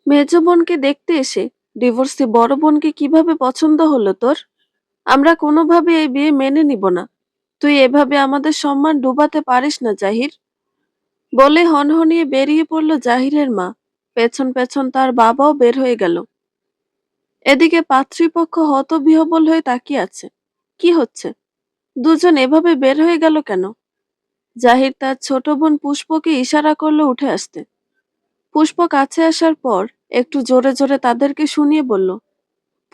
মেজ বোনকে দেখতে এসে ডিভোর্সি বড় বোনকে কিভাবে পছন্দ হলো তোর? আমরা কোনোভাবে এই বিয়ে মেনে নিব না। তুই এভাবে আমাদের সম্মান ডুবাতে পারিস না জাহির। বলে হনহনিয়ে বেরিয়ে পড়ল জাহিরের মা। পেছন পেছন তার বাবাও বের হয়ে গেল। এদিকে পাত্রীপক্ষ হতবিহ্বল হয়ে তাকিয়ে আছে। কি হচ্ছে? দুজন এভাবে বের হয়ে গেল কেন? জাহির তার ছোট বোন পুষ্পকে ইশারা করলো উঠে আসতে। পুষ্প কাছে আসার পর একটু জোরে জোরে তাদেরকে শুনিয়ে বলল,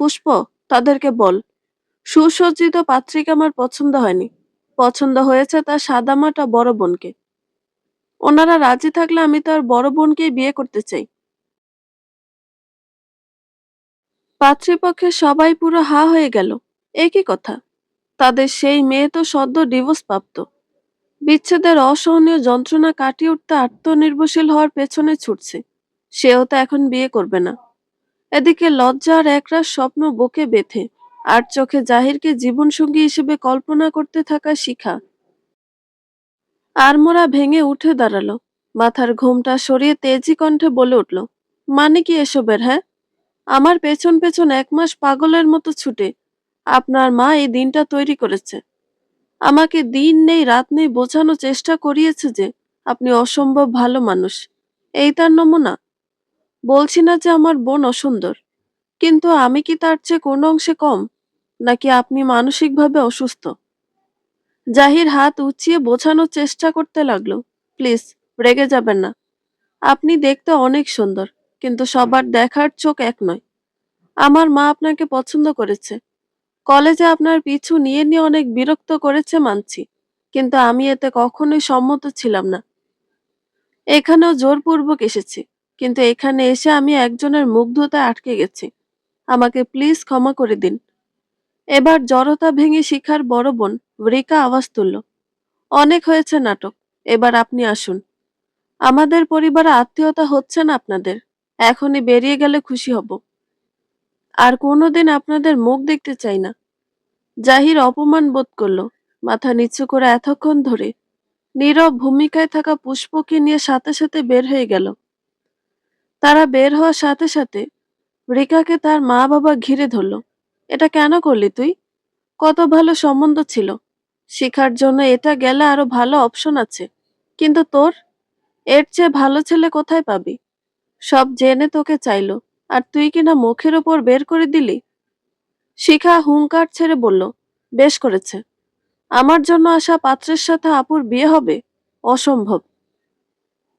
পুষ্প, তাদেরকে বল সুসজ্জিত পাত্রীকে আমার পছন্দ হয়নি। পছন্দ হয়েছে তার সাদামাটা বড় বোনকে। ওনারা রাজি থাকলে আমি তার বড় বোনকেই বিয়ে করতে চাই। পাত্রীপক্ষের সবাই পুরো হা হয়ে গেল। এ কি কথা? তাদের সেই মেয়ে তো সদ্য ডিভোর্স প্রাপ্ত। বিচ্ছেদের অসহনীয় যন্ত্রণা কাটিয়ে উঠতে আত্মনির্ভরশীল হওয়ার পেছনে ছুটছে। সেও তো এখন বিয়ে করবে না। এদিকে লজ্জা আর একরাশ স্বপ্ন বুকে বেঁধে আর চোখে জাহিরকে জীবনসঙ্গী হিসেবে কল্পনা করতে থাকা শিখা আড়মোড়া ভেঙে উঠে দাঁড়ালো। মাথার ঘোমটা সরিয়ে তেজি কণ্ঠে বলে উঠল, মানে কি এসবের? হ্যাঁ, আমার পেছন পেছন 1 মাস পাগলের মতো ছুটে আপনার মা এই দিনটা তৈরি করেছে। আমাকে দিন নেই রাত নেই বোঝানোর চেষ্টা করিয়েছে যে আপনি অসম্ভব ভালো মানুষ। এই তার নমুনা? বলছি না যে আমার বোন অসুন্দর, কিন্তু আমি কি তার চেয়ে কোনো অংশে কম? নাকি আপনি মানসিকভাবে অসুস্থ? জাহির হাত উঁচিয়ে বোঝানোর চেষ্টা করতে লাগলো, প্লিজ, রেগে যাবেন না। আপনি দেখতে অনেক সুন্দর, কিন্তু সবার দেখার চোখ এক নয়। আমার মা আপনাকে পছন্দ করেছে। কলেজে আপনার পিছু নিয়ে নিয়ে অনেক বিরক্ত করেছে মানছি, কিন্তু আমি এতে কখনোই সম্মত ছিলাম না। এখানেও জোরপূর্বক এসেছি, কিন্তু এখানে এসে আমি একজনের মুগ্ধতায় আটকে গেছি। আমাকে প্লিজ ক্ষমা করে দিন। এবার জড়তা ভেঙে শিখার বড় বোন রিকা আওয়াজ তুলল, অনেক হয়েছে নাটক। এবার আপনি আসুন। আমাদের পরিবারে আত্মীয়তা হচ্ছে না আপনাদের। এখনই বেরিয়ে গেলে খুশি হব। আর কোনোদিন আপনাদের মুখ দেখতে চাই না। জাহির অপমান বোধ করল। মাথা নিচু করে এতক্ষণ ধরে নীরব ভূমিকায় থাকা পুষ্পকে নিয়ে সাথে সাথে বের হয়ে গেল। তারা বের হওয়ার সাথে সাথে রিকাকে তার মা বাবা ঘিরে ধরল। এটা কেন করলি তুই? কত ভালো সম্বন্ধ ছিল। শিখার জন্য এটা গেলে আরো ভালো অপশন আছে। কিন্তু তোর, এর চেয়ে ভালো ছেলে কোথায় পাবি? সব জেনে তোকে চাইলো, আর তুই কিনা মুখের ওপর বের করে দিলি। শিখা হুংকার ছেড়ে বলল, বেশ করেছে। আমার জন্য আসা পাত্রের সাথে আপুর বিয়ে হবে? অসম্ভব।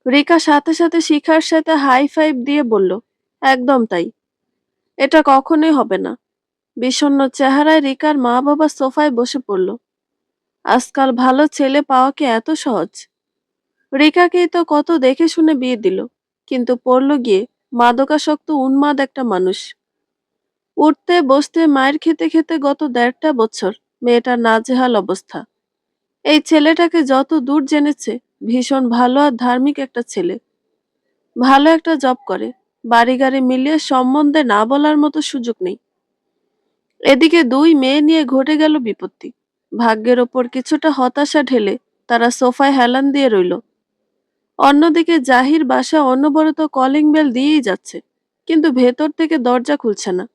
রিকা সাথে সাথে শিখার সাথে হাই ফাইভ দিয়ে বলল, একদম তাই। এটা কখনোই হবে না। বিষণ্ণ চেহারায় রিকার মা বাবা সোফায় বসে পড়ল। আজকাল ভালো ছেলে পাওয়া কি এত সহজ? রিকাকেই তো কত দেখে শুনে বিয়ে দিল, কিন্তু পড়ল গিয়ে মাদকাসক্ত উন্মাদ একটা মানুষ। উঠতে বসতে মায়ের খেতে খেতে গত 1.5টা বছর মেয়েটার নাজেহাল অবস্থা। এই ছেলেটাকে যত দূর জেনেছে, ভীষণ ভালো আর ধার্মিক একটা ছেলে। ভালো একটা জব করে। বাড়ি গাড়ি মিলিয়ে সম্বন্ধে না বলার মতো সুযোগ নেই। এদিকে 2 মেয়ে নিয়ে ঘটে গেল বিপত্তি। ভাগ্যের ওপর কিছুটা হতাশা ঢেলে তারা সোফায় হেলান দিয়ে রইল। অন্যদিকে জাহির বাসা অনবরত কলিং বেল দিয়েই যাচ্ছে, কিন্তু ভেতর থেকে দরজা খুলছে না।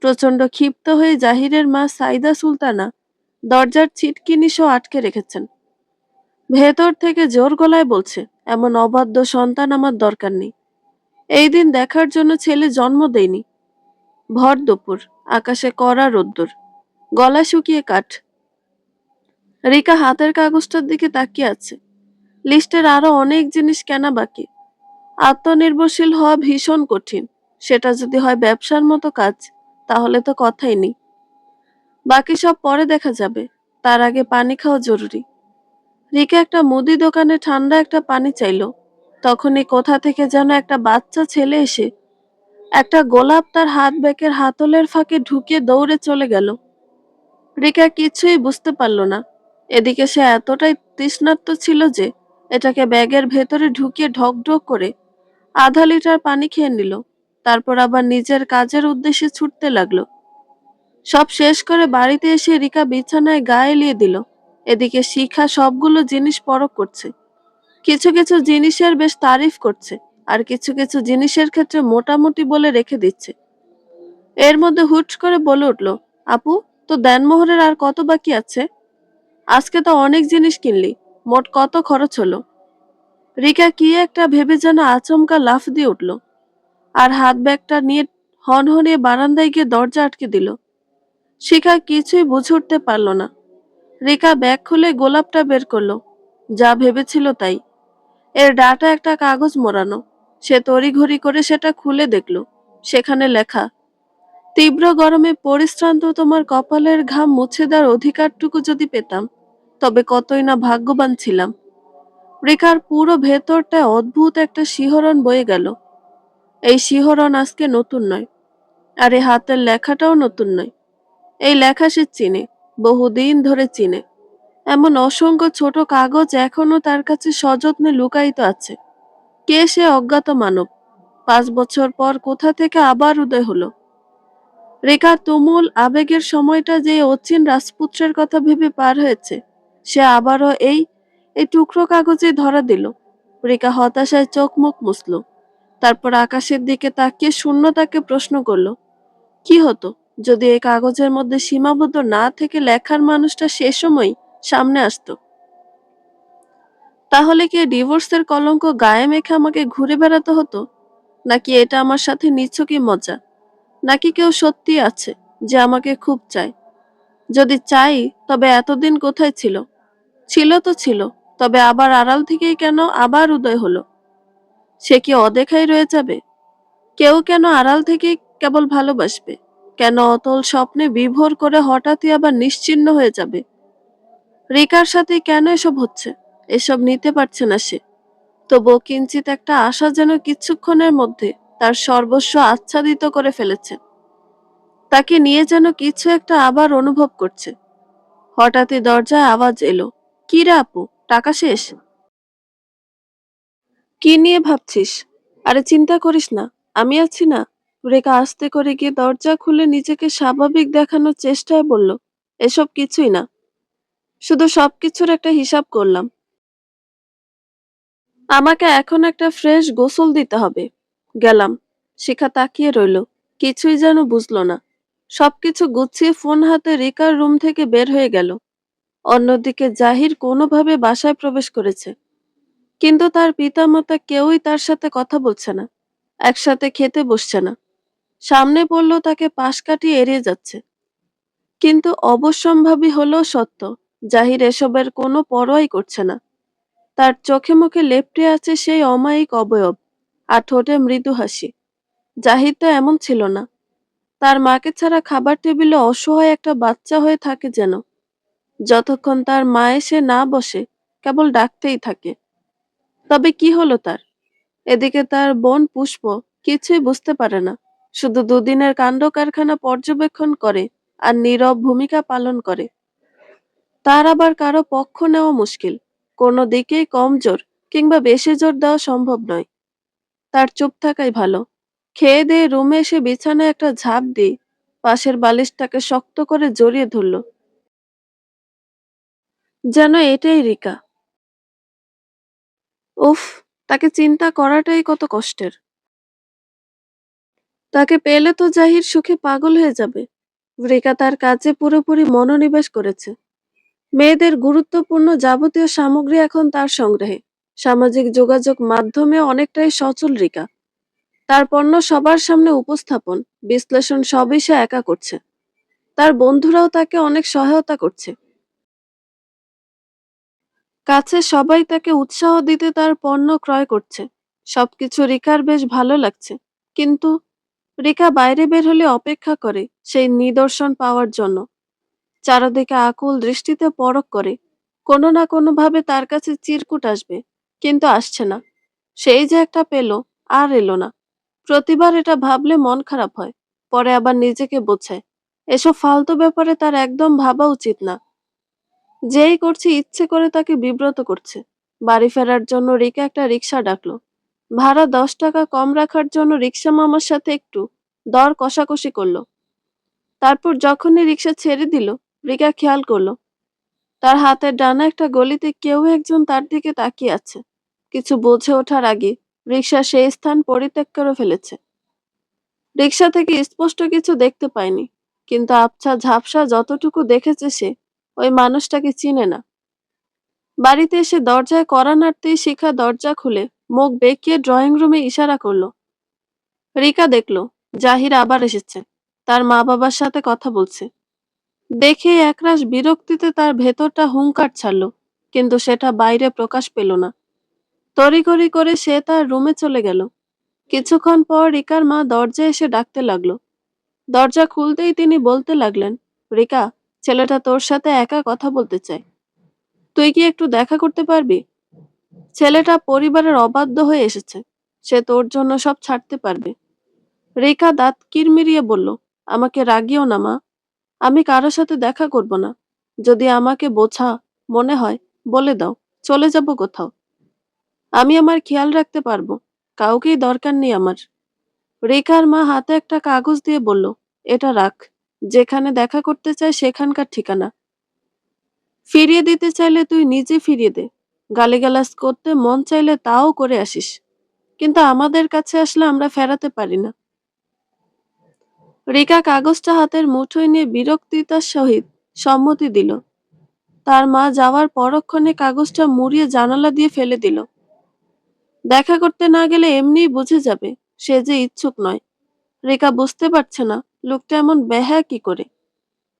প্রচন্ড ক্ষিপ্ত হয়ে জাহিরের মা সাইদা সুলতানা দরজার ছিটকিনি সহ আটকে রেখেছেন। ভেতর থেকে জোর গলায় বলছে, এমন অবাধ্য সন্তান আমার দরকার নেই। এই দিন দেখার জন্য ছেলে জন্ম দেয়নি। ভর দুপুর, আকাশে কড়া রোদ্দুর, গলা শুকিয়ে কাঠ। রিকা হাতের কাগজটার দিকে তাকিয়ে আছে। লিস্টের আরো অনেক জিনিস কেনা বাকি। আত্মনির্ভরশীল হওয়া ভীষণ কঠিন। সেটা যদি হয় ব্যবসার মতো কাজ, তাহলে তো কথাই নেই। বাকি সব পরে দেখা যাবে, তার আগে পানি খাওয়া জরুরি। রিকা একটা মুদি দোকানে ঠান্ডা একটা পানি চাইলো। তখনই কোথা থেকে যেন একটা বাচ্চা ছেলে এসে একটা গোলাপ তার হাত ব্যাগের হাতলের ফাঁকে ঢুকিয়ে দৌড়ে চলে গেল। রিকা কিছুই বুঝতে পারল না। এদিকে সে এতটাই তৃষ্ণার্ত ছিল যে এটাকে ব্যাগের ভেতরে ঢুকিয়ে ঢক ঢক করে আধা লিটার পানি খেয়ে নিল। তারপর আবার নিজের কাজের উদ্দেশ্যে ছুটতে লাগলো। সব শেষ করে বাড়িতে এসে রিকা বিছানায় গা এলিয়ে দিল। এদিকে শিখা সবগুলো জিনিস পরখ করছে। কিছু কিছু জিনিসের বেশ তারিফ করছে, আর কিছু কিছু জিনিসের ক্ষেত্রে মোটামুটি বলে রেখে দিচ্ছে। এর মধ্যে হুট করে বলে উঠল, আপু, তো দেনমোহরের আর কত বাকি আছে? আজকে তো অনেক জিনিস কিনলি, মোট কত খরচ হলো? রিকা কি একটা ভেবে যেন আচমকা লাফ দিয়ে উঠল, আর হাত ব্যাগটা নিয়ে হনহনিয়ে বারান্দায় গিয়ে দরজা আটকে দিল। শিখা কিছুই বুঝে উঠতে পারল না। রিকা ব্যাগ খুলে গোলাপটা বের করলো। যা ভেবেছিল তাই। এর ডাটা একটা কাগজ মোড়ানো। সে তড়িঘড়ি করে সেটা খুলে দেখল। সেখানে লেখা, তীব্র গরমে পরিশ্রান্ত তোমার কপালের ঘাম মুছে দেওয়ার অধিকারটুকু যদি পেতাম, তবে কতই না ভাগ্যবান ছিলাম। রেখার পুরো ভেতরটায় অদ্ভুত একটা শিহরণ বয়ে গেল। এই শিহরণ আজকে নতুন নয়, আর এই হাতের লেখাটাও নতুন নয়। এই লেখা সে চিনে, বহুদিন ধরে চিনে। এমন অসংখ্য ছোট কাগজ এখনো তার কাছে সযত্নে লুকায়িত আছে। কে সে অজ্ঞাত মানব? 5 বছর পর কোথা থেকে আবার উদয় হলো? রেখার তুমুল আবেগের সময়টা যে অচিন রাজপুত্রের কথা ভেবে পার হয়েছে, সে আবারও এই এই টুকরো কাগজে ধরা দিল। রেখা হতাশায় চোখ মুখ মুছল। তারপর আকাশের দিকে তাকিয়ে শূন্যতাকে প্রশ্ন করল, কি হতো যদি এই কাগজের মধ্যে সীমাবদ্ধ না থেকে লেখার মানুষটা সে সময় সামনে আসতো? তাহলে কি ডিভোর্সের কলঙ্ক গায়ে মেখে আমাকে ঘুরে বেড়াতে হতো? নাকি এটা আমার সাথে নিছকই মজা? নাকি কেউ সত্যি আছে যে আমাকে খুব চায়? যদি চাই, তবে এতদিন কোথায় ছিল? ছিল তো ছিল, তবে আবার আড়াল থেকেই কেন আবার উদয় হলো? সে কি অদেখাই রয়ে যাবে? কেউ কেন আড়াল থেকেই কেবল ভালোবাসবে? কেন অতল স্বপ্নে বিভোর করে হঠাৎই আবার নিশ্চিহ্ন হয়ে যাবে? রিকার সাথে কেন এসব হচ্ছে? এসব নিতে পারছে না সে। তবুও কিঞ্চিত একটা আশা যেন কিছুক্ষণের মধ্যে তার সর্বস্ব আচ্ছাদিত করে ফেলেছে। তাকে নিয়ে যেন কিছু একটা আবার অনুভব করছে। হঠাৎই দরজায় আওয়াজ এলো, কি রে আপু, টাকা শেষ? কি নিয়ে ভাবছিস? আরে চিন্তা করিস না, আমি আছি না। রেখা আস্তে করে গিয়ে দরজা খুলে নিজেকে স্বাভাবিক দেখানোর চেষ্টায় বলল, এসব কিছুই না, শুধু সবকিছুর একটা হিসাব করলাম। আমাকে এখন একটা ফ্রেশ গোসল দিতে হবে। গেলাম। শিখা তাকিয়ে রইল, কিছুই যেন বুঝলো না। সবকিছু গুছিয়ে ফোন হাতে রিকার রুম থেকে বের হয়ে গেল। অন্যদিকে জাহির কোনোভাবে বাসায় প্রবেশ করেছে, কিন্তু তার পিতামাতা কেউই তার সাথে কথা বলছে না, একসাথে খেতে বসছে না। সামনে পড়লেও তাকে পাশ কাটিয়ে এড়িয়ে যাচ্ছে। কিন্তু অবশ্যম্ভাবী হলেও সত্য, জাহির এসবের কোনো পরোয়াই করছে না। তার চোখে মুখে লেপ্টে আছে সেই অমায়িক অবয়ব, আর ঠোঁটে মৃদু হাসি। জাহির তো এমন ছিল না। তার মাকে ছাড়া খাবার টেবিলে অসহায় একটা বাচ্চা হয়ে থাকে যেন। যতক্ষণ তার মা এসে না বসে, কেবল ডাকতেই থাকে। তবে কি হলো তার? এদিকে তার বোন পুষ্প কিছুই বুঝতে পারে না, শুধু দুদিনের কাণ্ড কারখানা পর্যবেক্ষণ করে আর নীরব ভূমিকা পালন করে। তার আবার কারো পক্ষ নেওয়া মুশকিল, কোনো দিকেই কম জোর কিংবা বেশি জোর দেওয়া সম্ভব নয়। তার চুপ থাকাই ভালো। খেয়ে দিয়ে রুমে এসে বিছানায় একটা ঝাঁপ দিয়ে পাশের বালিশটাকে শক্ত করে জড়িয়ে ধরল, যেন এটাই রিকা। উফ, তাকে চিন্তা করাটাই কত কষ্টের। তাকে পেলে তো জাহির সুখে পাগল হয়ে যাবে। রিকা তার কাজে পুরোপুরি মনোনিবেশ করেছে। মেয়েদের গুরুত্বপূর্ণ যাবতীয় সামগ্রী এখন তার সংগ্রহে। সামাজিক যোগাযোগ মাধ্যমে অনেকটাই সচল রিকা। তার পণ্য সবার সামনে উপস্থাপন, বিশ্লেষণ সবই সে একা করছে। তার বন্ধুরাও তাকে অনেক সহায়তা করছে। কাছে সবাই তাকে উৎসাহ দিতে তার পণ্য ক্রয় করছে। সবকিছু রিকার বেশ ভালো লাগছে। কিন্তু রিকা বাইরে বের হলে অপেক্ষা করে সেই নিদর্শন পাওয়ার জন্য। চারদিকে আকুল দৃষ্টিতে পরখ করে, কোনো না কোনো ভাবে তার কাছে চিরকুট আসবে, কিন্তু আসছে না। সেই যে একটা পেল, আর এলো না। প্রতিবার এটা ভাবলে মন খারাপ হয়, পরে আবার নিজেকে বোঝায় এসব ফালতু ব্যাপারে তার একদম ভাবা উচিত না। যেই করছে ইচ্ছে করে তাকে বিব্রত করছে। বাড়ি ফেরার জন্য রিকা একটা রিক্সা ডাকলো। ভাড়া 10 টাকা কম রাখার জন্য রিক্সা মামার সাথে একটু দর কষাকষি করলো। তারপর যখনই রিক্সা ছেড়ে দিল, রিকা খেয়াল করলো তার হাতের ডানা একটা গলিতে কেউ একজন তার দিকে তাকিয়ে আছে। কিছু বুঝে ওঠার আগে রিক্সা সেই স্থান পরিত্যাগ করে ফেলেছে। রিক্সা থেকে স্পষ্ট কিছু দেখতে পায়নি, কিন্তু আবছা ঝাপসা যতটুকু দেখেছে সে ওই মানুষটাকে চিনে না। বাড়িতে এসে দরজায় কড়া নাড়তেই শিখা দরজা খুলে মুখ বেঁকিয়ে ড্রয়িং রুমে ইশারা করলো। রিকা দেখলো জাহির আবার এসেছে, তার মা বাবার সাথে কথা বলছে। দেখে একরাশ বিরক্তিতে তার ভেতরটা হুংকার ছাড়লো, কিন্তু সেটা বাইরে প্রকাশ পেল না। তড়িঘড়ি করে সে তার রুমে চলে গেল। কিছুক্ষণ পর রিকার মা দরজায় এসে ডাকতে লাগলো। দরজা খুলতেই তিনি বলতে লাগলেন, রিকা, ছেলেটা তোর সাথে একা কথা বলতে চায়, তুই কি একটু দেখা করতে পারবি? ছেলেটা পরিবারের অবাধ্য হয়ে এসেছে, সে তোর জন্য সব ছাড়তে পারবে। রিকা দাঁত কিরমিরিয়ে বলল, আমাকে রাগিও না মা, আমি কারো সাথে দেখা করব না। যদি আমাকে বোঝা মনে হয় বলে দাও, চলে যাব কোথাও। আমি আমার খেয়াল রাখতে পারবো, কাউকেই দরকার নেই আমার। রেখার মা হাতে একটা কাগজ দিয়ে বলল, এটা রাখ, যেখানে দেখা করতে চায় সেখানকার ঠিকানা। ফিরিয়ে দিতে চাইলে তুই নিজে ফিরিয়ে দে, গালিগালাজ করতে মন চাইলে তাও করে আসিস, কিন্তু আমাদের কাছে আসলে আমরা ফেরাতে পারি না। রিকা কাগজটা হাতের মুঠোয় নিয়ে বিরক্তিতার সহিত সম্মতি দিল। তার মা যাওয়ার পরক্ষণে কাগজটা মুড়িয়ে জানালা দিয়ে ফেলে দিল। দেখা করতে না গেলে এমনিই বুঝে যাবে সে যে ইচ্ছুক নয়। রেখা বুঝতে পারছে না লোকটা এমন বেহায়া কি করে।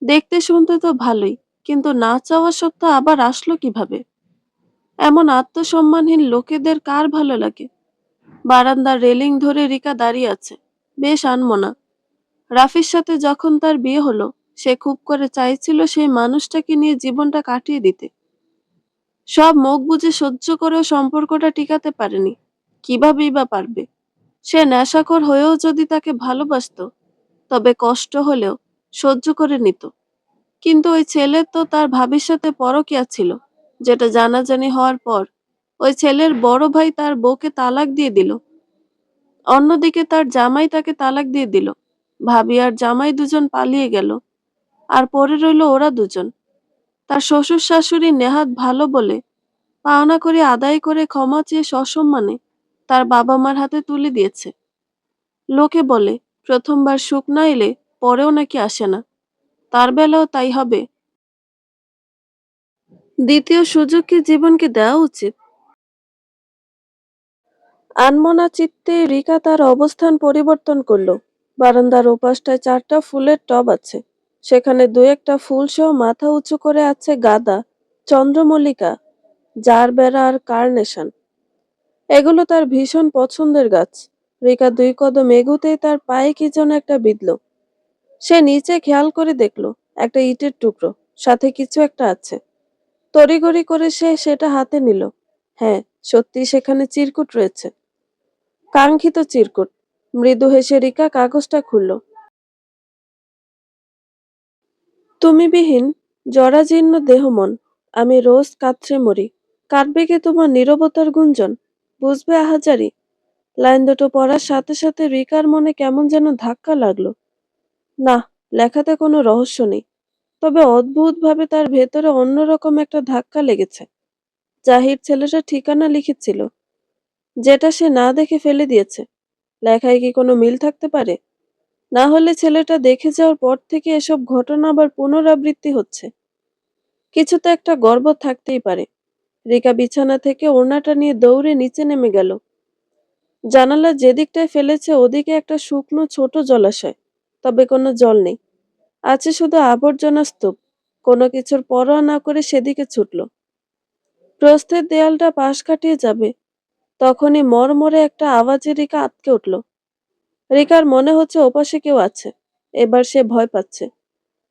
দেখতে শুনতে তো ভালোই, কিন্তু না চাওয়া সত্ত্বেও আবার আসলো কিভাবে? এমন আত্মসম্মানহীন লোকেদের কার ভালো লাগে? বারান্দার রেলিং ধরে রিকা দাঁড়িয়ে আছে, বেশ আনমনা। রাফির সাথে যখন তার বিয়ে হলো, সে খুব করে চাইছিল সেই মানুষটাকে নিয়ে জীবনটা কাটিয়ে দিতে। সব মুখ বুজে সহ্য করেও সম্পর্কটা টিকাতে পারেনি, কিভাবেই বা পারবে? সে নেশাখোর হয়েও যদি তাকে ভালোবাসতো, তবে কষ্ট হলেও সহ্য করে নিত। কিন্তু ওই ছেলে তো তার ভাবির সাথে পরকীয়া ছিল, যেটা জানাজানি হওয়ার পর ওই ছেলের বড় ভাই তার বউকে তালাক দিয়ে দিল। অন্যদিকে তার জামাই তাকে তালাক দিয়ে দিল। ভাবি আর জামাই দুজন পালিয়ে গেল, আর পড়ে রইল ওরা দুজন। তার শ্বশুর শাশুড়ি নেহাত ভালো বলে পাওনা করে আদায় করে ক্ষমা চেয়ে সসম্মানে তার বাবা মার হাতে তুলে দিয়েছে। লোকে বলে প্রথমবার সুখ না এলে পরেও নাকি আসে না, তার বেলাও তাই হবে। দ্বিতীয় সুযোগ কি জীবনকে দেওয়া উচিত? আনমনা চিত্তে রিকা তার অবস্থান পরিবর্তন করলো। বারান্দার ওপাশটায় 4টা ফুলের টব আছে, সেখানে দু একটা ফুল সহ মাথা উঁচু করে আছে গাঁদা, চন্দ্রমল্লিকা, জারবেরা আর কার্নেশন। এগুলো তার ভীষণ পছন্দের গাছ। রিকা 2 কদম এগুতেই তার পায়ে কি যেন একটা বিঁধল। সে নিচে খেয়াল করে দেখলো একটা ইটের টুকরো, সাথে কিছু একটা আছে। তড়িঘড়ি করে সে সেটা হাতে নিল। হ্যাঁ, সত্যি সেখানে চিরকুট রয়েছে, কাঙ্ক্ষিত চিরকুট। মৃদু হেসে রিকা কাগজটা খুলল। তুমি বিহীন জরাজীর্ণ দেহ মন, আমি রোজ কাতরে মরি, কাটবে কি তোমার নীরবতার গুঞ্জন, বুঝবে আহাজারি। লাইন দুটো পড়ার সাথে সাথে রিকার মনে কেমন যেন ধাক্কা লাগলো। না, লেখাতে কোনো রহস্য নেই, তবে অদ্ভুতভাবে তার ভেতরে অন্যরকম একটা ধাক্কা লেগেছে। জাহির ছেলেটা ঠিকানা লিখেছিল, যেটা সে না দেখে ফেলে দিয়েছে। লেখায় কি কোনো মিল থাকতে পারে? না হলে ছেলেটা দেখে যাওয়ার পর থেকে এসব ঘটনা আবার পুনরাবৃত্তি হচ্ছে। কিছু তো একটা গড়বড় থাকতেই পারে। রিকা বিছানা থেকে ওড়নাটা নিয়ে দৌড়ে নিচে নেমে গেল। জানালা যেদিকটায় ফেলেছে ওদিকে একটা শুকনো ছোট জলাশয়, তবে কোনো জল নেই। আছে শুধু আবর্জনা স্তূপ। কোনো কিছুর পরোয়া না করে সেদিকে ছুটল। প্রস্থের দেয়ালটা পাশ কাটিয়ে যাবে, তখনই মরমরে একটা আওয়াজে রিকা আঁতকে উঠল। রিকার মনে হচ্ছে ওপাশে কেউ আছে। এবার সে ভয় পাচ্ছে।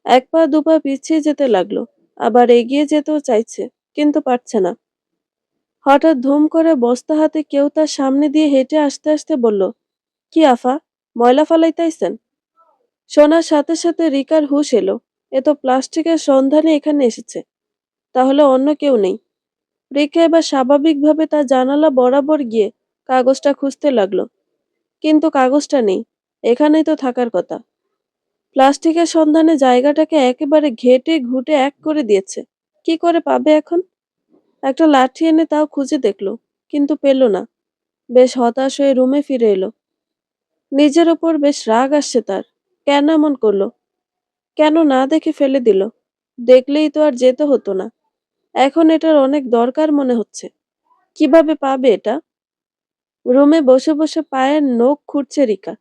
1 পা 2 পা পিছিয়ে যেতে লাগলো, আবার এগিয়ে যেতেও চাইছে, কিন্তু পারছে না। হঠাৎ ধুম করে বস্তা হাতে কেউ তার সামনে দিয়ে হেঁটে আসতে আসতে বলল, কি আফা, ময়লা ফালাইতাইছেন? শোনার সাথে সাথে রিকার হুঁশ এলো, এ তো প্লাস্টিকের সন্ধানে এখানে এসেছে, তাহলে অন্য কেউ নেই। রিকা এবার স্বাভাবিকভাবে তার জানালা বরাবর গিয়ে কাগজটা খুঁজতে লাগলো, কিন্তু কাগজটা নেই। এখানেই তো থাকার কথা। প্লাস্টিকের সন্ধানে জায়গাটাকে একেবারে ঘেটে ঘুটে এক করে দিয়েছে। কি করে পাবে এখন? একটা লাঠি এনে তাও খুঁজে দেখলো, কিন্তু পেল না। বেশ হতাশ হয়ে রুমে ফিরে এলো। নিজের ওপর বেশ রাগ আসছে তার। কেন এমন করলো? কেন না দেখে ফেলে দিল? দেখলেই তো আর যেতে হতো না। এখন এটার অনেক দরকার মনে হচ্ছে। কিভাবে পাবে এটা? রুমে বসে বসে পায়ের নখ খুঁড়ছে রিকা।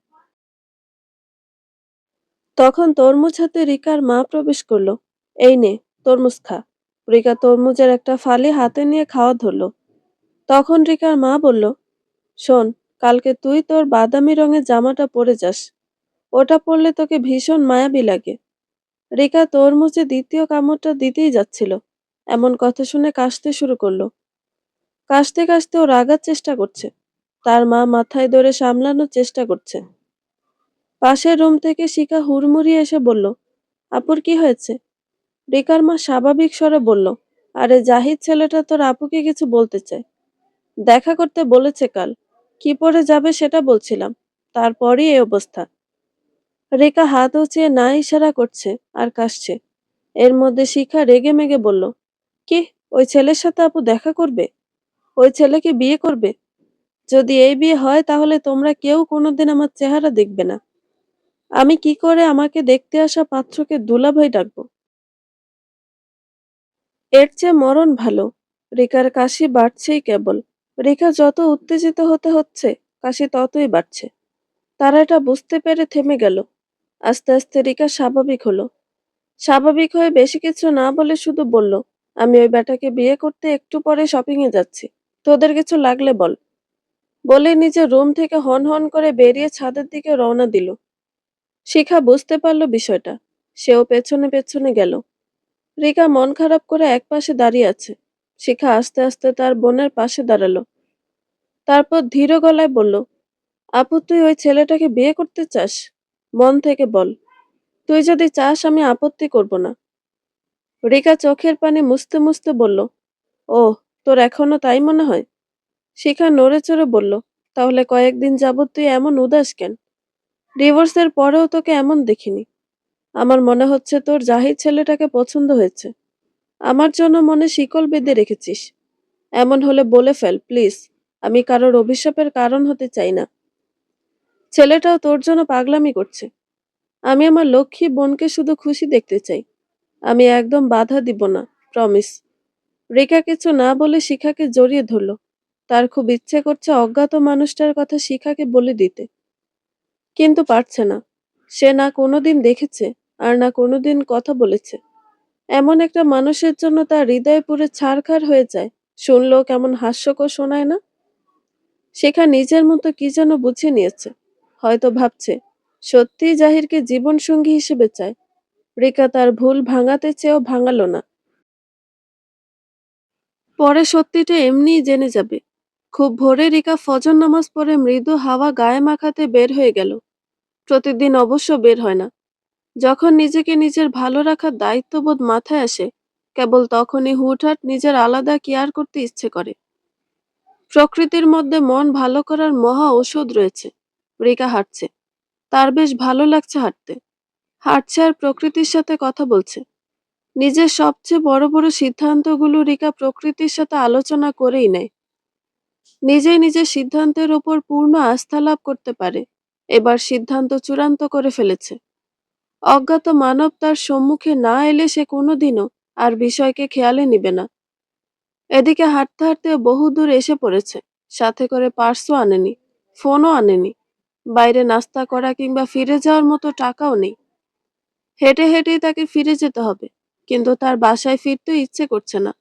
তখন তরমুজ হাতে রিকার মা প্রবেশ করলো। এই নে, তরমুজ খা। রিকা তরমুজের একটা ফালি হাতে নিয়ে খাওয়া ধরলো। তখন রিকার মা বলল, শোন, কালকে তুই তোর বাদামি রঙের জামাটা পরে যাস। ওটা পরলে তোকে ভীষণ মায়াবী লাগে। রিকা তরমুজে দ্বিতীয় কামড়টা দিতেই যাচ্ছিল, এমন কথা শুনে কাশতে শুরু করলো। কাশতে কাশতে ও রাগার চেষ্টা করছে। তার মা মাথায় ধরে সামলানোর চেষ্টা করছে। পাশের রুম থেকে শিখা হুড়মুড়িয়ে এসে বলল, আপুর কি হয়েছে? রিকার মা স্বাভাবিক স্বরে বলল, আরে জাহিদ ছেলেটা তোর আপুকে কিছু বলতে চায়। দেখা করতে বলেছে কাল। কি পরে যাবে সেটা বলছিলাম। তারপরই এই অবস্থা। রিকা হাত উঁচিয়ে না ইশারা করছে আর কাশছে। এর মধ্যে শিখা রেগে মেগে বলল, কি, ওই ছেলের সাথে আপু দেখা করবে? ওই ছেলেকে বিয়ে করবে? যদি এই বিয়ে হয় তাহলে তোমরা কেউ কোনোদিন আমার চেহারা দেখবে না। আমি কি করে আমাকে দেখতে আসা পাত্রকে দুলাভাই ডাকবো? এর চেয়ে মরণ ভালো। রিকার কাশি বাড়ছেই কেবল। রিকা যত উত্তেজিত হতে হচ্ছে, কাশি ততই বাড়ছে। তারা এটা বুঝতে পেরে থেমে গেল। আস্তে আস্তে রিকা স্বাভাবিক হলো। স্বাভাবিক হয়ে বেশি কিছু না বলে শুধু বলল, আমি ওই ব্যাটাকে বিয়ে করতে একটু পরে শপিং এ যাচ্ছি। তোদের কিছু লাগলে বল। বলে নিজের রুম থেকে হন হন করে বেরিয়ে ছাদের দিকে রওনা দিল। শিখা বুঝতে পারল বিষয়টা। সেও পেছনে পেছনে গেল। রিকা মন খারাপ করে একপাশে দাঁড়িয়ে আছে। শিখা আস্তে আস্তে তার বোনের পাশে দাঁড়ালো। তারপর ধীর গলায় বলল, আপু তুই ওই ছেলেটাকে বিয়ে করতে চাস? মন থেকে বল। তুই যদি চাস আমি আপত্তি করব না। রিকা চোখের পানি মুছতে মুছতে বলল, ওহ, তোর এখনো তাই মনে হয়? শিখা নড়ে চড়ে বলল, তাহলে কয়েকদিন যাবত তুই এমন উদাস কেন? ডিভোর্সের পরেও তোকে এমন দেখিনি। আমার মনে হচ্ছে তোর জাহিদ ছেলেটাকে পছন্দ হয়েছে। আমার জন্য মনে শিকল বেঁধে রেখেছিস। এমন হলে বলে ফেল প্লিজ। আমি কারোর অভিশাপের কারণ হতে চাই না। ছেলেটাও তোর জন্য পাগলামি করছে। আমি আমার লক্ষ্মী বোনকে শুধু খুশি দেখতে চাই। আমি একদম বাধা দিব না, প্রমিস। রেখা কিছু না বলে শিখাকে জড়িয়ে ধরল। তার খুব ইচ্ছে করছে অজ্ঞাত মানুষটার কথা শিখাকে বলে দিতে, কিন্তু পারছে না। সে না কোনোদিন দেখেছে, আর না কোনোদিন কথা বলেছে। এমন একটা মানুষের জন্য তার হৃদয় পুরো ছারখার হয়ে যায়। শুনলেও কেমন হাস্যকর শোনায় না? শেখা নিজের মতো কি যেন বুঝে নিয়েছে। হয়তো ভাবছে, সত্যিই জাহিরকে জীবনসঙ্গী হিসেবে চায়। রিকা তার ভুল ভাঙাতে চেয়েও ভাঙালো না। পরে সত্যিটা এমনিই জেনে যাবে। খুব ভোরে রিকা ফজর নামাজ পড়ে মৃদু হাওয়া গায়ে মাখাতে বের হয়ে গেল। প্রতিদিন অবশ্য বের হয় না। যখন নিজেকে নিজের ভালো রাখার দায়িত্ববোধ মাথায় আসে, কেবল তখনই হুটহাট নিজের আলাদা কেয়ার করতে ইচ্ছে করে। প্রকৃতির মধ্যে মন ভালো করার মহা ঔষধ রয়েছে। রিকা হাঁটছে। তার বেশ ভালো লাগছে হাঁটতে। হাঁটছে আর প্রকৃতির সাথে কথা বলছে। নিজের সবচেয়ে বড় বড় সিদ্ধান্তগুলো রিকা প্রকৃতির সাথে আলোচনা করেই নেয়। নিজেই নিজের সিদ্ধান্তের ওপর পূর্ণ আস্থা লাভ করতে পারে। এবার সিদ্ধান্ত চূড়ান্ত করে ফেলেছে। অজ্ঞাত মানব তার সম্মুখে না এলে সে কোনোদিনও আর বিষয়কে খেয়ালে নিবে না। এদিকে হাঁটতে হাঁটতে বহুদূর এসে পড়েছে। সাথে করে পার্সও আনেনি, ফোনও আনেনি। বাইরে নাস্তা করা কিংবা ফিরে যাওয়ার মতো টাকাও নেই। হেঁটে হেঁটেই তাকে ফিরে যেতে হবে, কিন্তু তার বাসায় ফিরতে ইচ্ছে করছে না।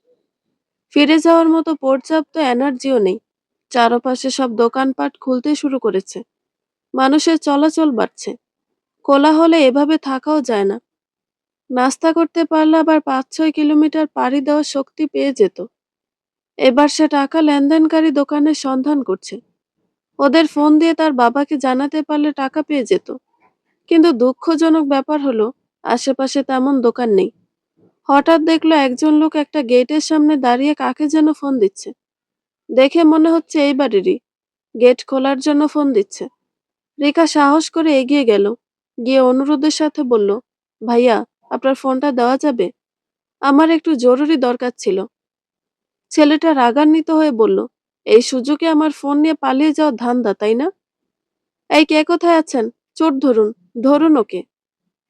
ফিরে যাওয়ার মতো পর্যাপ্ত এনার্জিও নেই। চারপাশে সব দোকানপাট খুলতে শুরু করেছে। মানুষের চলাচল বাড়ছে। কোলাহলে এভাবে থাকাও যায় না। নাস্তা করতে পারলে আবার ৫-৬ কিলোমিটার পাড়ি দেওয়ার শক্তি পেয়ে যেত। এবার সে টাকা লেনদেনকারী দোকানের সন্ধান করছে। ওদের ফোন দিয়ে তার বাবাকে জানাতে পারলে টাকা পেয়ে যেত। কিন্তু দুঃখজনক ব্যাপার হলো, আশেপাশে তেমন দোকান নেই। হঠাৎ দেখলো একজন লোক একটা গেটের সামনে দাঁড়িয়ে কাকে যেন ফোন দিচ্ছে। দেখে মনে হচ্ছে এই বাড়িরই। গেট খোলার জন্য ফোন দিচ্ছে। রিকা সাহস করে এগিয়ে গেল। গিয়ে অনুরোধের সাথে বলল, ভাইয়া, আপনার ফোনটা দেওয়া যাবে? আমার একটু জরুরি দরকার ছিল। ছেলেটা রাগান্বিত হয়ে বলল, এই সুযোগে আমার ফোন নিয়ে পালিয়ে যাওয়ার ধান্দা, তাই না? এই কে কোথায় আছেন? চোর ধরুন, ধরুন ওকে।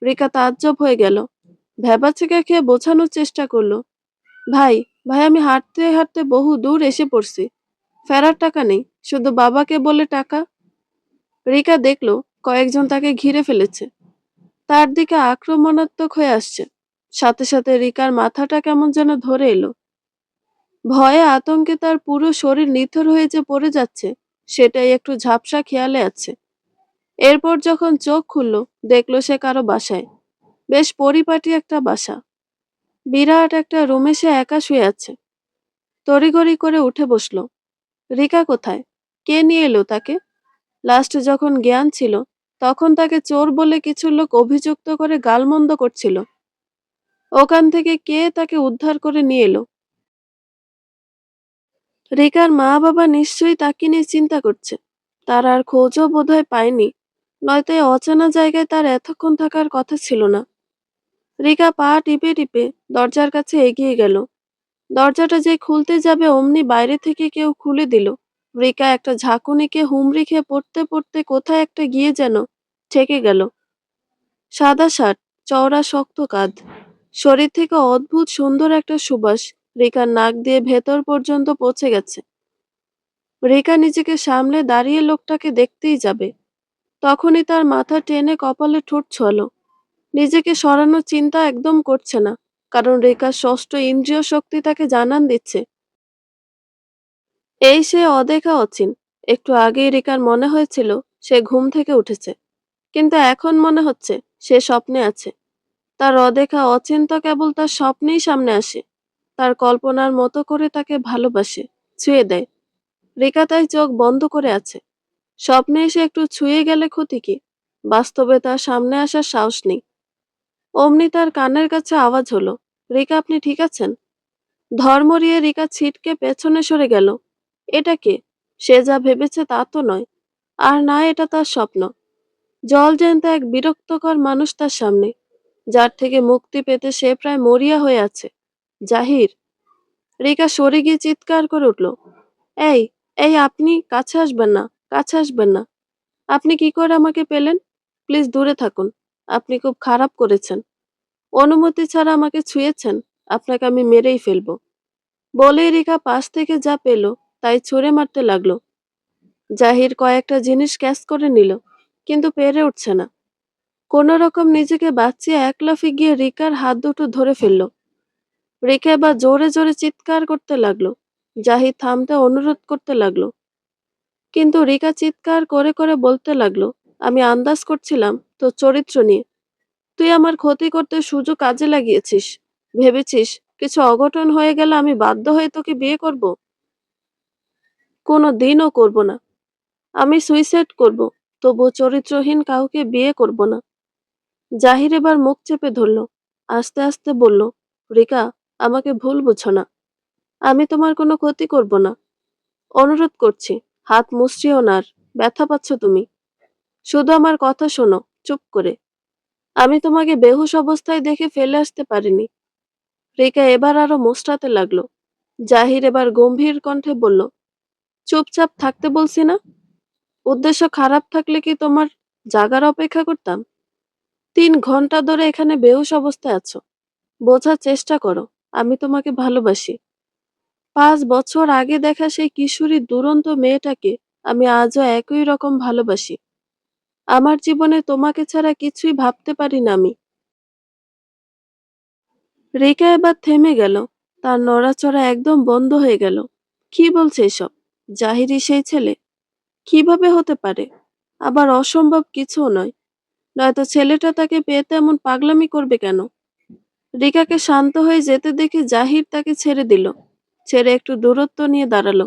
রিকা তাজ্জব হয়ে গেল। ভ্যাবাচ্যাকা খেয়ে বোঝানোর চেষ্টা করলো, ভাই, ভাই আমি হাঁটতে হাঁটতে বহু দূর এসে পড়ছি। ফেরার টাকা নেই, শুধু বাবাকে বলে টাকা। রিকা দেখলো কয়েকজন তাকে ঘিরে ফেলেছে, তার দিকে আক্রমণাত্মক হয়ে আসছে। সাথে সাথে রিকার মাথাটা কেমন যেন ধরে এলো। ভয়ে আতঙ্কে তার পুরো শরীর নিথর হয়ে যে পড়ে যাচ্ছে, সেটাই একটু ঝাপসা খেয়ালে আছে। এরপর যখন চোখ খুলল, দেখলো সে কারো বাসায়। বেশ পরিপাটি একটা বাসা। বিরাট একটা রুমে সে একা শুয়ে আছে। তড়িঘড়ি করে উঠে বসলো। রিকা কোথায়? কে নিয়ে এলো তাকে? লাস্ট যখন জ্ঞান ছিল, তখন তাকে চোর বলে কিছু লোক অভিযুক্ত করে গালমন্দ করছিল। ওখান থেকে কে তাকে উদ্ধার করে নিয়ে এলো? রিকার মা বাবা নিশ্চয়ই তাকে নিয়ে চিন্তা করছে। তার আর খোঁজও বোধহয় পায়নি, নয়তো এই অচেনা জায়গায় তার এতক্ষণ থাকার কথা ছিল না। রিকা পা টিপে টিপে দরজার কাছে এগিয়ে গেল। দরজাটা যে খুলতে যাবে অমনি বাইরে থেকে কেউ খুলে দিল। রিকা একটা ঝাঁকুনিকে হুমড়ি খেয়ে পড়তে পড়তে কোথায় একটা গিয়ে যেন ঠেকে গেল। সাদা শার্ট, চওড়া শক্ত কাঁধ, শরীর থেকে অদ্ভুত সুন্দর একটা সুবাস রিকার নাক দিয়ে ভেতর পর্যন্ত পৌঁছে গেছে। রিকা নিজেকে সামলে দাঁড়িয়ে লোকটাকে দেখতেই যাবে, তখনই তার মাথা টেনে কপালে ঠোঁট ছোঁয়ালো। নিজেকে সরানোর চিন্তা একদম করছে না, কারণ রেখার ষষ্ঠ ইন্দ্রিয় শক্তি তাকে জানান দিচ্ছে এই সে অদেখা অচিন। একটু আগেই রেখার মনে হয়েছিল সে ঘুম থেকে উঠেছে, কিন্তু এখন মনে হচ্ছে সে স্বপ্নে আছে। তার অদেখা অচিন তো কেবল তার স্বপ্নেই সামনে আসে, তার কল্পনার মতো করে তাকে ভালোবাসে, ছুঁয়ে দেয়। রেখা তাই চোখ বন্ধ করে আছে। স্বপ্নে এসে একটু ছুঁয়ে গেলে ক্ষতি কি? বাস্তবে তার সামনে আসার সাহস নেই। অমনি তার কানের কাছে আওয়াজ হলো, রিকা আপনি ঠিক আছেন? ধর্মরিয়ে রিকা ছিটকে পেছনে সরে গেল। এটা কে? সে যা ভেবেছে তা তো নয়। আর না, এটা তার স্বপ্ন। জলজ্যান্ত এক বিরক্তকর মানুষ তার সামনে, যার থেকে মুক্তি পেতে সে প্রায় মরিয়া হয়ে আছে। জাহির! রিকা সরে গিয়ে চিৎকার করে উঠল, এই, এই আপনি কাছে আসবেন না, কাছে আসবেন না। আপনি কি করে আমাকে পেলেন? প্লিজ দূরে থাকুন। আপনি খুব খারাপ করেছেন। অনুমতি ছাড়া আমাকে ছুঁয়েছেন। আপনাকে আমি মেরেই ফেলবো। বলেই রিকা পাশ থেকে যা পেল তাই ছুঁড়ে মারতে লাগলো। জাহির কয়েকটা জিনিস ক্যাচ করে নিল, কিন্তু পেরে উঠছে না। কোনো রকম নিজেকে বাঁচিয়ে এক লাফে গিয়ে রিকার হাত দুটো ধরে ফেলল। রিকা এবার জোরে জোরে চিৎকার করতে লাগলো। জাহির থামতে অনুরোধ করতে লাগলো, কিন্তু রিকা চিৎকার করে করে বলতে লাগলো, আমি আন্দাজ করছিলাম তোর চরিত্র নিয়ে। তুই আমার ক্ষতি করতে সুযোগ কাজে লাগিয়েছিস। ভেবেছিস কিছু অঘটন হয়ে গেলে আমি বাধ্য হয়ে তোকে বিয়ে করব? কোনো দিনও করব না। আমি সুইসাইড করব, তবু চরিত্রহীন কাউকে বিয়ে করব না। জাহির এবার মুখ চেপে ধরল, আস্তে আস্তে বলল, রিকা, আমাকে ভুল বুঝো না। আমি তোমার কোনো ক্ষতি করব না। অনুরোধ করছি, হাত মুচড়িও না আর। ব্যথা পাচ্ছ তুমি। শুধু আমার কথা শোনো, চুপ করে। আমি তোমাকে বেহুশ অবস্থায় দেখে ফেলে আসতে পারিনি। রিকা এবার আরো মোস্টাতে লাগলো। জাহির এবার গম্ভীর কণ্ঠে বলল, চুপচাপ থাকতে বলছি না? উদ্দেশ্য খারাপ থাকলে কি তোমার জাগার অপেক্ষা করতাম? 3 ঘন্টা ধরে এখানে বেহুশ অবস্থায় আছো। বোঝার চেষ্টা করো, আমি তোমাকে ভালোবাসি। 5 বছর আগে দেখা সেই কিশোরী দুরন্ত মেয়েটাকে আমি আজও একই রকম ভালোবাসি। আমার জীবনে তোমাকে ছাড়া কিছুই ভাবতে পারি না আমি। রিকা এবার থেমে গেল। তার নড়াচড়া একদম বন্ধ হয়ে গেল। কি বলছে এসব? জাহিরি সেই ছেলে? কিভাবে হতে পারে? আবার অসম্ভব কিছুও নয়। নয়তো ছেলেটা তাকে পেতে এমন পাগলামি করবে কেন? রিকাকে শান্ত হয়ে যেতে দেখে জাহির তাকে ছেড়ে দিল। ছেড়ে একটু দূরত্ব নিয়ে দাঁড়ালো।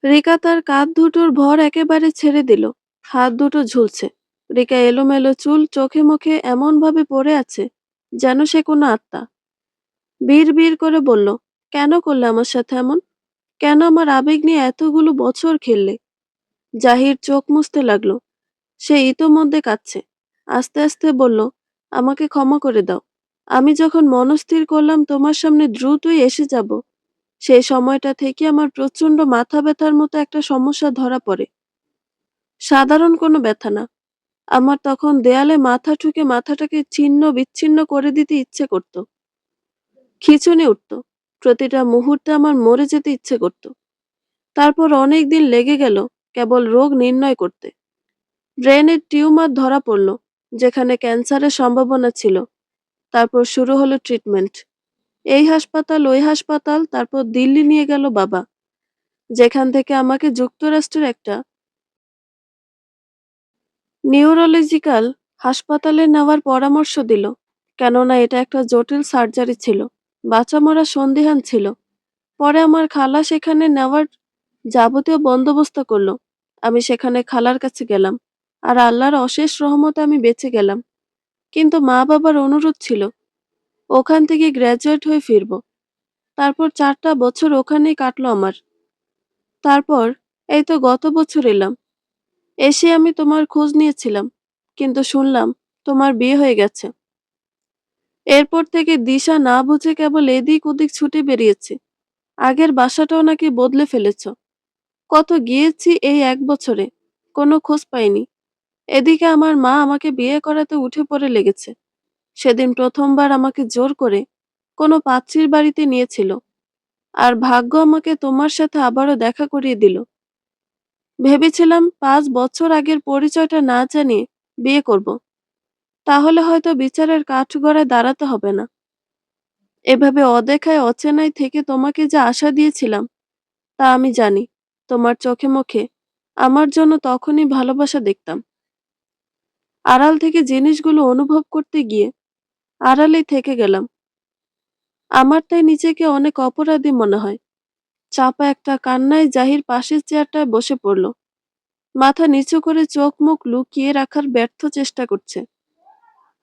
রিকা তার কাঁধ দুটোর ভর একেবারে ছেড়ে দিল। হাত দুটো ঝুলছে। রিকা এলোমেলো চুল চোখে মুখে এমন ভাবে পড়ে আছে যেন সে কোনো আত্মা। বিড় বিড় করে বলল, কেন করলে আমার সাথে এমন? কেন আমার আবেগ নিয়ে এতগুলো বছর খেললে? জাহির চোখ মুছতে লাগলো। সে ইতোমধ্যে কাঁদছে। আস্তে আস্তে বলল, আমাকে ক্ষমা করে দাও। আমি যখন মনস্থির করলাম তোমার সামনে দ্রুতই এসে যাব, সেই সময়টা থেকে আমার প্রচন্ড মাথা ব্যথার মতো একটা সমস্যা ধরা পড়ে। সাধারণ কোনো ব্যথা না। আমার তখন দেয়ালে মাথা ঠুকে মাথাটাকে ছিন্ন বিচ্ছিন্ন করে দিতে ইচ্ছে করত। খিঁচুনি উঠত। প্রতিটা মুহূর্তে আমার মরে যেতে ইচ্ছে করত। তারপর অনেক দিন লেগে গেল কেবল রোগ নির্ণয় করতে। ব্রেনের টিউমার ধরা পড়ল, যেখানে ক্যান্সারের সম্ভাবনা ছিল। তারপর শুরু হলো ট্রিটমেন্ট। এই হাসপাতাল, ওই হাসপাতাল, তারপর দিল্লি নিয়ে গেল বাবা, যেখান থেকে আমাকে যুক্তরাষ্ট্রের একটা নিউরোলজিক্যাল হাসপাতালে নেওয়ার পরামর্শ দিল। কেননা এটা একটা জটিল সার্জারি ছিল। বাঁচা মরা সন্দিহান ছিল। পরে আমার খালা সেখানে নেওয়ার যাবতীয় বন্দোবস্ত করলো। আমি সেখানে খালার কাছে গেলাম। আর আল্লাহর অশেষ রহমতে আমি বেঁচে গেলাম। কিন্তু মা বাবার অনুরোধ ছিল ওখান থেকে গ্র্যাজুয়েট হয়ে ফিরবো। তারপর 4টা বছর ওখানেই কাটলো আমার। তারপর এই তো গত বছর এলাম। এসে আমি তোমার খোঁজ নিয়েছিলাম, কিন্তু শুনলাম তোমার বিয়ে হয়ে গেছে। এরপর থেকে দিশা না বুঝে কেবল এদিক ওদিক ছুটে বেরিয়েছি। আগের বাসাটাও নাকি বদলে ফেলেছ। কত গিয়েছি এই 1 বছরে, কোনো খোঁজ পাইনি। এদিকে আমার মা আমাকে বিয়ে করাতে উঠে পড়ে লেগেছে। সেদিন প্রথমবার আমাকে জোর করে কোনো পাত্রীর বাড়িতে নিয়েছিল। আর ভাগ্য আমাকে তোমার সাথে আবারও দেখা করিয়ে দিল। ভেবেছিলাম 5 বছর আগের পরিচয়টা না জানিয়ে বিয়ে করব। তাহলে হয়তো বিচারের কাঠগড়ায় দাঁড়াতে হবে না। এভাবে অদেখায় অচেনায় থেকে তোমাকে যে আশা দিয়েছিলাম, তা আমি জানি। তোমার চোখে মুখে আমার জন্য তখনই ভালোবাসা দেখতাম। আড়াল থেকে জিনিসগুলো অনুভব করতে গিয়ে আড়ালেই থেকে গেলাম। আমার তাই নিজেকে অনেক অপরাধী মনে হয়। চাপা একটা কান্নায় জাহির পাশের চেয়ারটায় বসে পড়ল। মাথা নিচু করে চোখ মুখ লুকিয়ে রাখার ব্যর্থ চেষ্টা করছে।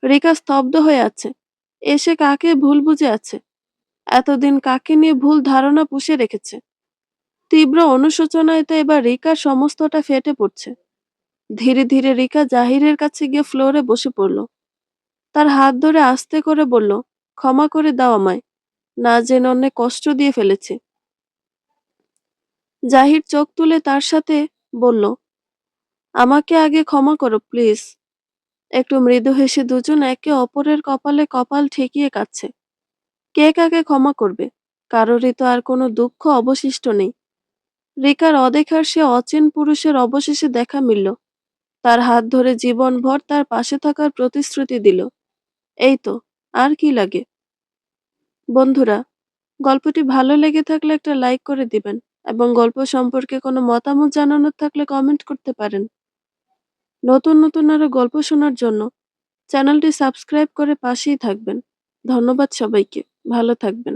রিকা স্তব্ধ হয়ে আছে। এসে কাকে ভুল বুঝে আছে, এতদিন কাকে নিয়ে ভুল ধারণা পুষে রেখেছে। তীব্র অনুশোচনায় তো এবার রিকার সমস্তটা ফেটে পড়ছে। ধীরে ধীরে রিকা জাহিরের কাছে গিয়ে ফ্লোরে বসে পড়ল। তার হাত ধরে আস্তে করে বলল, ক্ষমা করে দাও আমায়, না জেনে অনেক কষ্ট দিয়ে ফেলেছি। জাহির চোখ তুলে তার সাথে বলল, আমাকে আগে ক্ষমা করো প্লিজ। একটু মৃদু হেসে দুজন একে অপরের কপালে কপাল ঠেকিয়ে কাঁদছে। কে কাকে ক্ষমা করবে? কারোরই তো আর কোনো দুঃখ অবশিষ্ট নেই। রিকার অদেখার সে অচেন পুরুষের অবশেষে দেখা মিলল। তার হাত ধরে জীবনভর তার পাশে থাকার প্রতিশ্রুতি দিল। এই তো, আর কি লাগে? বন্ধুরা, গল্পটি ভালো লেগে থাকলে একটা লাইক করে দিবেন এবং গল্প সম্পর্কে কোনো মতামত জানানোর থাকলে কমেন্ট করতে পারেন। নতুন নতুন আরো গল্প শোনার জন্য চ্যানেলটি সাবস্ক্রাইব করে পাশেই থাকবেন। ধন্যবাদ সবাইকে। ভালো থাকবেন।